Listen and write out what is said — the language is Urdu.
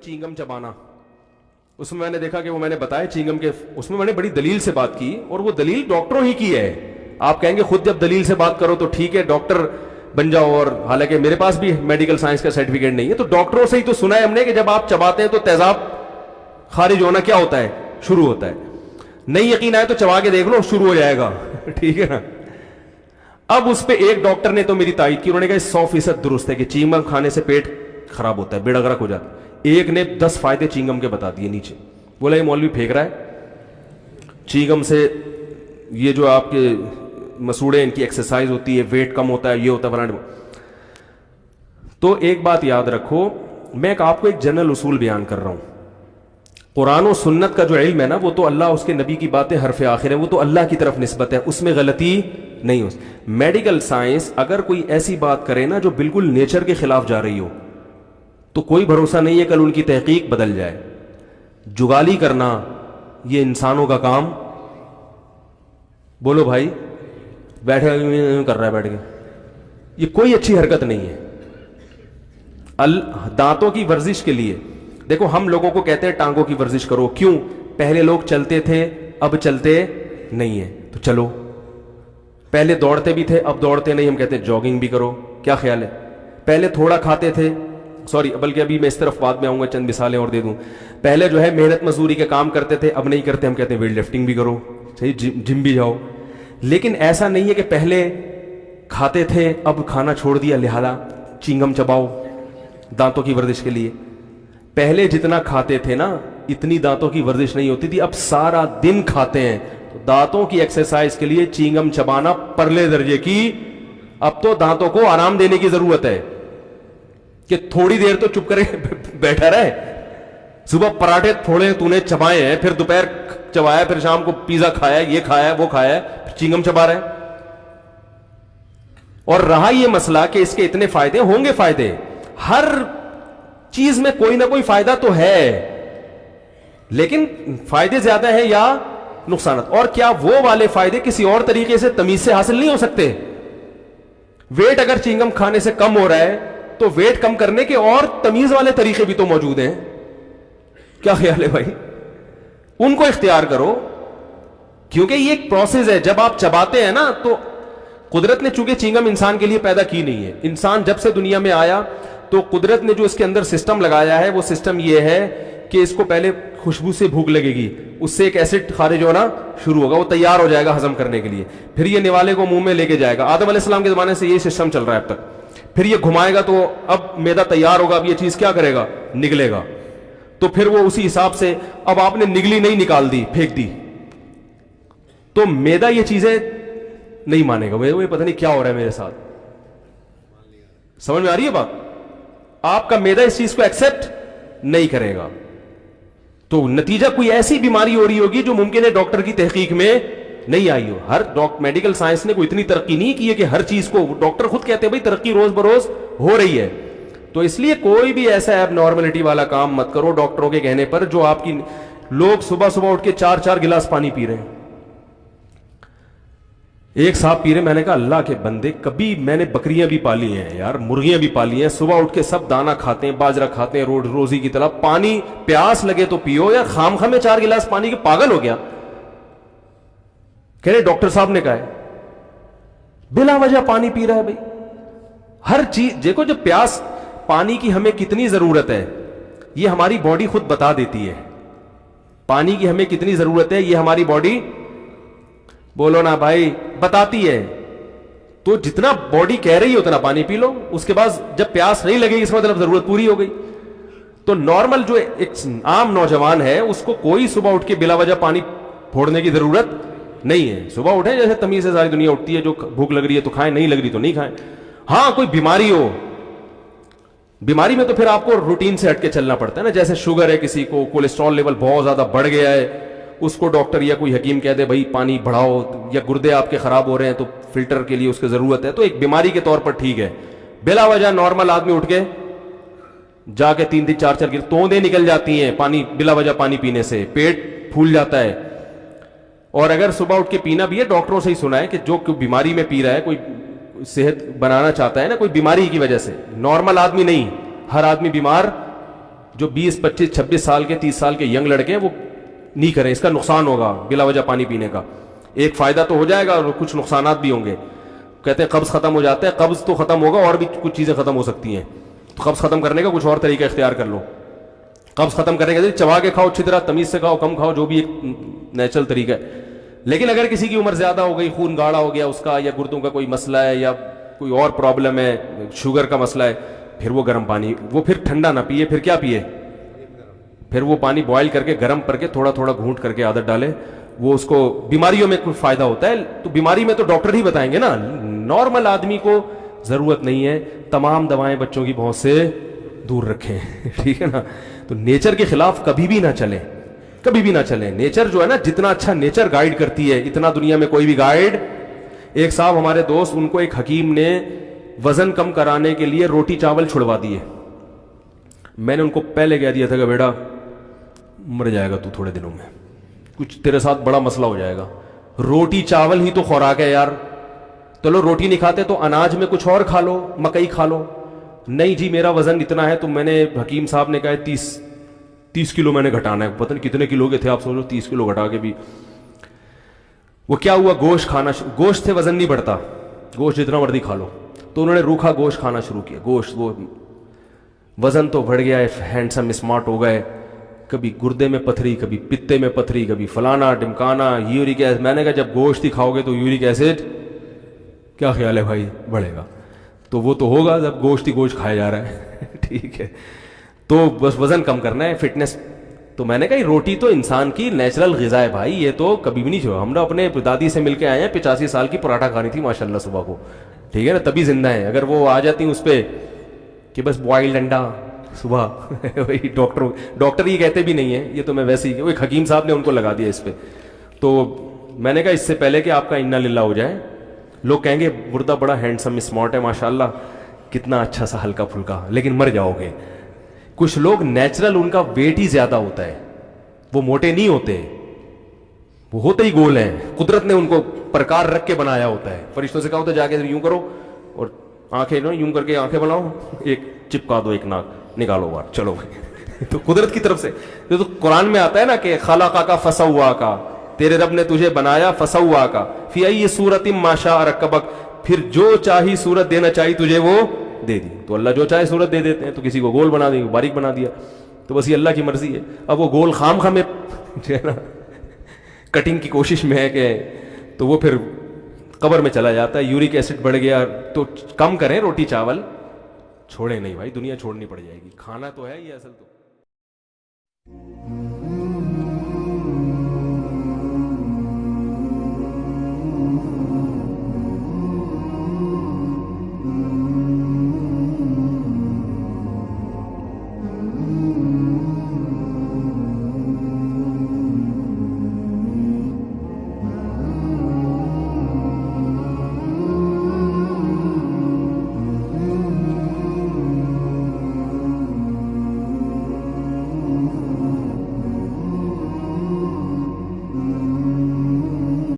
چینگم چبانا. اس میں نے دیکھا کہ وہ میں نے بتایا چینگم کے, اس میں میں نے بڑی دلیل سے بات کی, اور وہ دلیل ڈاکٹروں ہی کی ہے. آپ کہیں گے خود جب دلیل سے بات کرو تو ٹھیک ہے ڈاکٹر بن جاؤ, اور حالانکہ میرے پاس بھی میڈیکل سائنس کا سرٹیفکیٹ نہیں ہے, تو ڈاکٹروں سے ہی تو سنا ہے ہم نے کہ جب آپ چباتے ہیں تو تیزاب خارج ہونا کیا ہوتا ہے, شروع ہوتا ہے. نہیں یقین آئے تو چبا کے دیکھ لو, شروع ہو جائے گا. ٹھیک ہے نا. اب اس پہ ایک ڈاکٹر نے تو میری تائید کی, انہوں نے کہا 100% درست ہے کہ چینگم کھانے سے پیٹ خراب ہوتا ہے, بیڑا غرق ہو جاتا ہے. ایک نے 10 فائدے چینگم کے بتا دیے نیچے. بولا یہ مولوی پھینک رہا ہے, چینگم سے یہ جو آپ کے مسوڑے ان کی ایکسرسائز ہوتی ہے, ویٹ کم ہوتا ہے, یہ ہوتا ہے. تو ایک بات یاد رکھو, میں آپ کو ایک جنرل اصول بیان کر رہا ہوں. قرآن و سنت کا جو علم ہے نا, وہ تو اللہ اس کے نبی کی باتیں حرف آخر ہیں, وہ تو اللہ کی طرف نسبت ہے, اس میں غلطی نہیں ہو. میڈیکل سائنس اگر کوئی ایسی بات کرے نا جو بالکل نیچر کے خلاف جا رہی ہو, تو کوئی بھروسہ نہیں ہے کل ان کی تحقیق بدل جائے. جگالی کرنا یہ انسانوں کا کام, بولو بھائی, بیٹھے کر رہا ہے بیٹھ کے, یہ کوئی اچھی حرکت نہیں ہے. دانتوں کی ورزش کے لیے دیکھو, ہم لوگوں کو کہتے ہیں ٹانگوں کی ورزش کرو, کیوں؟ پہلے لوگ چلتے تھے اب چلتے نہیں ہیں, تو چلو. پہلے دوڑتے بھی تھے اب دوڑتے نہیں, ہم کہتے ہیں جاگنگ بھی کرو. کیا خیال ہے؟ پہلے تھوڑا کھاتے تھے, سوری بلکہ ابھی میں اس طرف بعد میں آؤں گا, چند مثالیں اور دے دوں. پہلے جو ہے محنت مزدوری کے کام کرتے تھے, اب نہیں کرتے, ہم کہتے ہیں ویٹ لفٹنگ بھی کرو, صحیح, جم بھی جاؤ. لیکن ایسا نہیں ہے کہ پہلے کھاتے تھے اب کھانا چھوڑ دیا لہذا چینگم چباؤ دانتوں کی ورزش کے لیے. پہلے جتنا کھاتے تھے نا اتنی دانتوں کی ورزش نہیں ہوتی تھی, اب سارا دن کھاتے ہیں, تو دانتوں کی ایکسرسائز کے لیے چینگم چبانا پرلے درجے کی. اب تو دانتوں کو آرام دینے کی ضرورت ہے کہ تھوڑی دیر تو چپ کرے بیٹھا رہے. صبح پراٹھے تھوڑے تو نے چبائے ہیں, پھر دوپہر چبایا, پھر شام کو پیزا کھایا, یہ کھایا وہ کھایا, پھر چینگم چبا رہے. اور رہا یہ مسئلہ کہ اس کے اتنے فائدے ہوں گے, فائدے ہر چیز میں کوئی نہ کوئی فائدہ تو ہے, لیکن فائدے زیادہ ہیں یا نقصانات. اور کیا وہ والے فائدے کسی اور طریقے سے تمیز سے حاصل نہیں ہو سکتے؟ ویٹ اگر چینگم کھانے سے کم ہو رہا ہے تو ویٹ کم کرنے کے اور تمیز والے طریقے بھی تو موجود ہیں. کیا خیال ہے بھائی؟ ان کو اختیار کرو, کیونکہ یہ ایک پروسیس ہے. جب آپ چباتے ہیں نا تو قدرت نے چونکہ چینگم انسان کے لیے پیدا کی نہیں ہے, انسان جب سے دنیا میں آیا تو قدرت نے جو اس کے اندر سسٹم لگایا ہے وہ سسٹم یہ ہے کہ اس کو پہلے خوشبو سے بھوک لگے گی, اس سے ایک ایسڈ خارج ہونا شروع ہوگا, وہ تیار ہو جائے گا ہضم کرنے کے لیے, پھر یہ نوالے کو منہ میں لے کے جائے گا. آدم علیہ السلام کے زمانے سے یہ سسٹم چل رہا ہے اب تک. پھر یہ گھمائے گا تو اب میدا تیار ہوگا, اب یہ چیز کیا کرے گا, نگلے گا. تو پھر وہ اسی حساب سے, اب آپ نے نگلی نہیں نکال دی, پھینک دی, تو میدا یہ چیزیں نہیں مانے گا. وہ پتہ نہیں کیا ہو رہا ہے میرے ساتھ, سمجھ میں آ رہی ہے بات؟ آپ کا میدا اس چیز کو ایکسپٹ نہیں کرے گا, تو نتیجہ کوئی ایسی بیماری ہو رہی ہوگی جو ممکن ہے ڈاکٹر کی تحقیق میں نہیں آئی ہو. ہر میڈیکل سائنس نے کوئی اتنی ترقی نہیں کی ہے کہ ہر چیز کو, ڈاکٹر خود کہتے ہیں بھائی ترقی روز بروز ہو رہی ہے. تو اس لیے کوئی بھی ایسا ایب نارملٹی والا کام مت کرو ڈاکٹروں کے کہنے پر. جو آپ کی لوگ صبح صبح اٹھ کے 4 گلاس پانی پی رہے ہیں. ایک صاحب پی رہے, میں نے کہا اللہ کے بندے, کبھی میں نے بکریاں بھی پالی ہیں یار, مرغیاں بھی پالی ہیں, صبح اٹھ کے سب دانا کھاتے ہیں, باجرہ کھاتے ہیں روزی کی طرح, پانی پیاس لگے تو پیو یار, خام خامے 4 گلاس پانی کے, پاگل ہو گیا. کہہ رہے ڈاکٹر صاحب نے کہا ہے بلا وجہ پانی پی رہا ہے. بھائی ہر چیز دیکھو, جب پیاس, پانی کی ہمیں کتنی ضرورت ہے یہ ہماری باڈی خود بتا دیتی ہے. پانی کی ہمیں کتنی ضرورت ہے یہ ہماری باڈی, بولو نا بھائی, بتاتی ہے. تو جتنا باڈی کہہ رہی ہے اتنا پانی پی لو, اس کے بعد جب پیاس نہیں لگے گی اس مطلب ضرورت پوری ہو گئی. تو نارمل جو ایک عام نوجوان ہے اس کو کوئی صبح اٹھ کے بلا وجہ پانی پھوڑنے کی ضرورت نہیں ہے. صبح اٹھیں جیسے تمیز سے ساری دنیا اٹھتی ہے, جو بھوک لگ رہی ہے تو کھائیں, نہیں لگ رہی تو نہیں کھائیں. ہاں کوئی بیماری ہو, بیماری میں تو پھر آپ کو روٹین سے ہٹ کے چلنا پڑتا ہے نا. جیسے شوگر ہے کسی کو, کولیسٹرول لیول بہت زیادہ بڑھ گیا ہے, اس کو ڈاکٹر یا کوئی حکیم کہہ دے بھائی پانی بڑھاؤ, یا گردے آپ کے خراب ہو رہے ہیں تو فلٹر کے لیے اس کی ضرورت ہے, تو ایک بیماری کے طور پر ٹھیک ہے. بلا وجہ نارمل آدمی اٹھ کے جا کے 3 4 توندیں نکل جاتی ہیں پانی, بلا وجہ پانی پینے سے پیٹ پھول جاتا ہے. اور اگر صبح اٹھ کے پینا بھی ہے, ڈاکٹروں سے ہی سنا ہے کہ جو بیماری میں پی رہا ہے, کوئی صحت بنانا چاہتا ہے نا, کوئی بیماری کی وجہ سے, نارمل آدمی نہیں, ہر آدمی بیمار جو 20 25 26 سال کے 30 سال کے ینگ لڑکے ہیں وہ نہیں کریں, اس کا نقصان ہوگا بلا وجہ پانی پینے کا. ایک فائدہ تو ہو جائے گا اور کچھ نقصانات بھی ہوں گے. کہتے ہیں قبض ختم ہو جاتا ہے, قبض تو ختم ہوگا اور بھی کچھ چیزیں ختم ہو سکتی ہیں, تو قبض ختم کرنے کا کچھ اور طریقہ اختیار کر لو. قبض ختم کرنے کا چبا کے کھاؤ, اچھی طرح تمیز سے کھاؤ, کم کھاؤ, جو بھی ایک نیچرل طریقہ ہے. لیکن اگر کسی کی عمر زیادہ ہو گئی, خون گاڑھا ہو گیا اس کا, یا گردوں کا کوئی مسئلہ ہے, یا کوئی اور پرابلم ہے, شوگر کا مسئلہ ہے, پھر وہ گرم پانی, وہ پھر ٹھنڈا نہ پیے, پھر کیا پیے, پھر وہ پانی بوائل کر کے گرم کر کے تھوڑا تھوڑا گھونٹ کر کے عادت ڈالے. وہ اس کو بیماریوں میں کوئی فائدہ ہوتا ہے. تو بیماری میں تو ڈاکٹر ہی بتائیں گے نا, نارمل آدمی کو ضرورت نہیں ہے. تمام دوائیں بچوں کی پہنچ سے دور رکھیں, ٹھیک ہے نا. تو نیچر کے خلاف کبھی بھی نہ چلیں, کبھی بھی نہ چلیں. نیچر جو ہے نا, جتنا اچھا نیچر گائیڈ کرتی ہے اتنا دنیا میں کوئی بھی گائیڈ. ایک صاحب ہمارے دوست, ان کو ایک حکیم نے وزن کم کرانے کے لیے روٹی چاول چھڑوا دیے. میں نے ان کو پہلے کہہ دیا تھا کہ بیٹا مر جائے گا تو تھوڑے دنوں میں, کچھ تیرے ساتھ بڑا مسئلہ ہو جائے گا. روٹی چاول ہی تو خوراک ہے یار. چلو روٹی نہیں کھاتے تو اناج میں کچھ اور کھا لو, مکئی کھا لو. نہیں جی میرا وزن اتنا ہے, تو میں نے حکیم صاحب نے کہا 30 کلو میں نے گھٹانا ہے. پتہ نہیں کتنے کلو کے تھے آپ سوچو, 30 کلو گھٹا کے بھی. وہ کیا ہوا, گوشت کھانا, گوشت سے وزن نہیں بڑھتا, گوشت جتنا مرضی کھا لو. تو انہوں نے روکھا گوشت کھانا شروع کیا, گوشت, وہ وزن تو بڑھ گیا ہے, ہینڈسم اسمارٹ ہو گئے. کبھی گردے میں پتھری, کبھی پتے میں پتھری, کبھی فلانا ڈمکانا, یورک ایسڈ. میں نے کہا جب گوشت ہی کھاؤ گے تو یورک ایسڈ کیا خیال ہے بھائی بڑھے گا. تو وہ تو ہوگا جب گوشت ہی گوشت کھایا جا رہا ہے, ٹھیک ہے. تو بس وزن کم کرنا ہے, فٹنس. تو میں نے کہا روٹی تو انسان کی نیچرل غذا ہے بھائی, یہ تو کبھی بھی نہیں چھوڑا. ہم نے اپنے دادی سے مل کے آئے ہیں, 85 سال کی پراٹھا کھانی تھی ماشاءاللہ صبح کو, ٹھیک ہے نا, تبھی زندہ ہیں. اگر وہ آ جاتی اس پہ کہ بس بوائلڈ انڈا صبح, وہی ڈاکٹر یہ کہتے بھی نہیں ہیں, یہ تو میں ویسے ہی, وہ ایک حکیم صاحب نے ان کو لگا دیا اس پہ. تو میں نے کہا اس سے پہلے کہ آپ کا انا للہ ہو جائے, لوگ کہیں گے مردہ بڑا ہینڈسم اسمارٹ ہے ماشاءاللہ, کتنا اچھا سا ہلکا پھلکا, لیکن مر جاؤ گے. کچھ لوگ نیچرل ان کا ویٹ ہی زیادہ ہوتا ہے, وہ موٹے نہیں ہوتے, وہ ہوتے ہی گول ہیں. قدرت نے ان کو پرکار رکھ کے بنایا ہوتا ہے. فرشتوں سے کہا ہوتا ہے جا کے یوں کرو اور آنکھیں یوں کر کے آنکھیں بناؤ, ایک چپکا دو, ایک ناک نکالو باہر, چلو بھائی. تو قدرت کی طرف سے تو قرآن میں آتا ہے نا کہ خلقا کا فسوا کا, تیرے رب نے تجھے بنایا فسوا کا, فی ای صورت ما شاء رکبک, پھر جو چاہی صورت دینا چاہی تجھے وہ دے دی. تو اللہ جو چاہے صورت دے دیتے ہیں, تو کسی کو گول بنا دی, باریک بنا دیا, تو بس یہ اللہ کی مرضی ہے. اب وہ گول خام خامے جو ہے نا کٹنگ کی کوشش میں ہے کہ, تو وہ پھر قبر میں چلا جاتا ہے. یورک ایسڈ بڑھ گیا, تو کم کریں روٹی چاول, چھوڑیں نہیں بھائی, دنیا چھوڑنی پڑ جائے گی. کھانا تو ہے یہ اصل تو.